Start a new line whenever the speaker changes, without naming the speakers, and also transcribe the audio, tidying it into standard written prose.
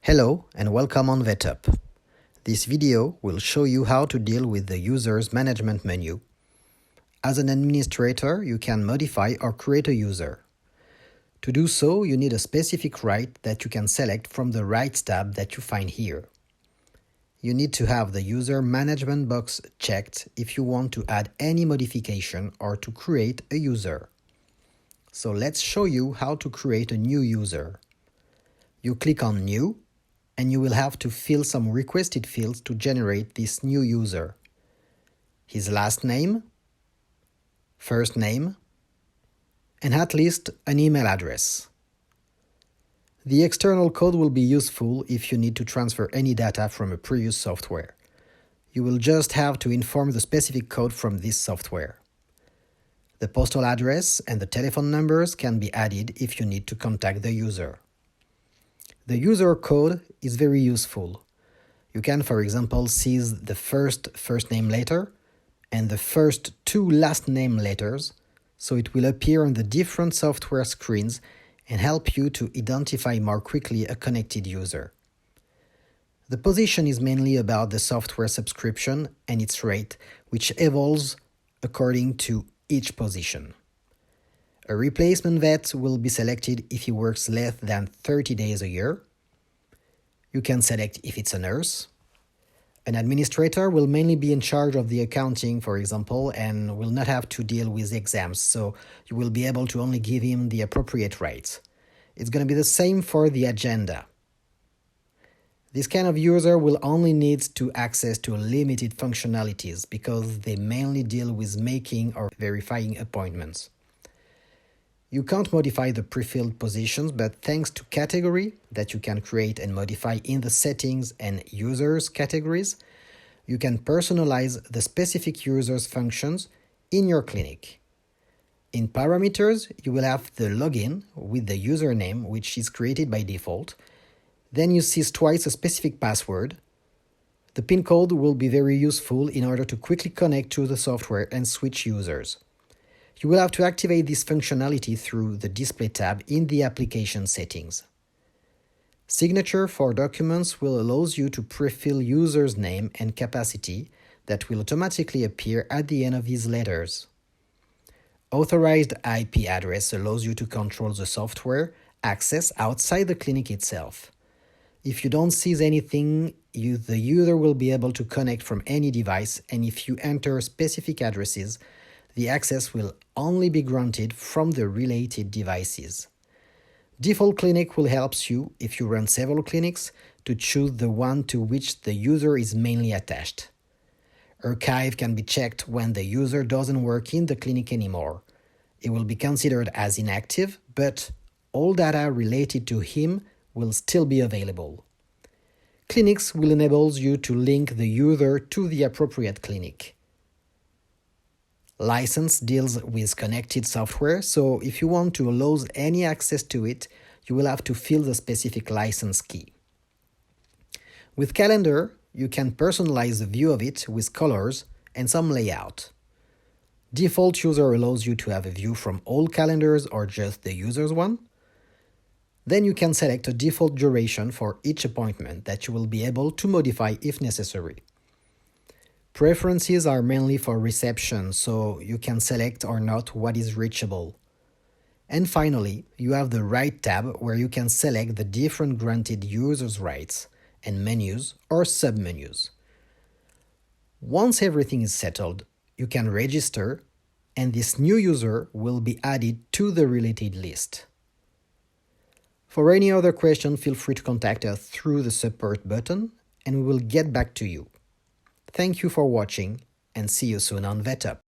Hello and welcome on Vetup. This video will show you how to deal with the user's management menu. As an administrator, you can modify or create a user. To do so, you need a specific right that you can select from the Rights tab that you find here. You need to have the User Management box checked if you want to add any modification or to create a user. So let's show you how to create a new user. You click on New, and you will have to fill some requested fields to generate this new user. His last name, first name, and at least an email address. The external code will be useful if you need to transfer any data from a previous software. You will just have to inform the specific code from this software. The postal address and the telephone numbers can be added if you need to contact the user. The user code is very useful. You can, for example, seize the first name letter and the first two last name letters, so it will appear on the different software screens and help you to identify more quickly a connected user. The position is mainly about the software subscription and its rate, which evolves according to each position. A replacement vet will be selected if he works less than 30 days a year. You can select if it's a nurse. An administrator will mainly be in charge of the accounting, for example, and will not have to deal with exams, so you will be able to only give him the appropriate rights. It's going to be the same for the agenda. This kind of user will only need to access to limited functionalities because they mainly deal with making or verifying appointments. You can't modify the pre-filled positions, but thanks to category that you can create and modify in the settings and users categories, you can personalize the specific user's functions in your clinic. In parameters, you will have the login with the username, which is created by default. Then you see twice a specific password. The PIN code will be very useful in order to quickly connect to the software and switch users. You will have to activate this functionality through the Display tab in the application settings. Signature for documents will allow you to pre-fill user's name and capacity that will automatically appear at the end of his letters. Authorized IP address allows you to control the software access outside the clinic itself. If you don't seize anything, the user will be able to connect from any device, and if you enter specific addresses, the access will only be granted from the related devices. Default clinic will help you, if you run several clinics, to choose the one to which the user is mainly attached. Archive can be checked when the user doesn't work in the clinic anymore. It will be considered as inactive, but all data related to him will still be available. Clinics will enable you to link the user to the appropriate clinic. License deals with connected software, so if you want to allow any access to it, you will have to fill the specific license key. With Calendar, you can personalize the view of it with colors and some layout. Default User allows you to have a view from all calendars or just the user's one. Then you can select a default duration for each appointment that you will be able to modify if necessary. Preferences are mainly for reception, so you can select or not what is reachable. And finally, you have the Right tab where you can select the different granted users' rights and menus or submenus. Once everything is settled, you can register, and this new user will be added to the related list. For any other question, feel free to contact us through the support button, and we will get back to you. Thank you for watching, and see you soon on Vetup.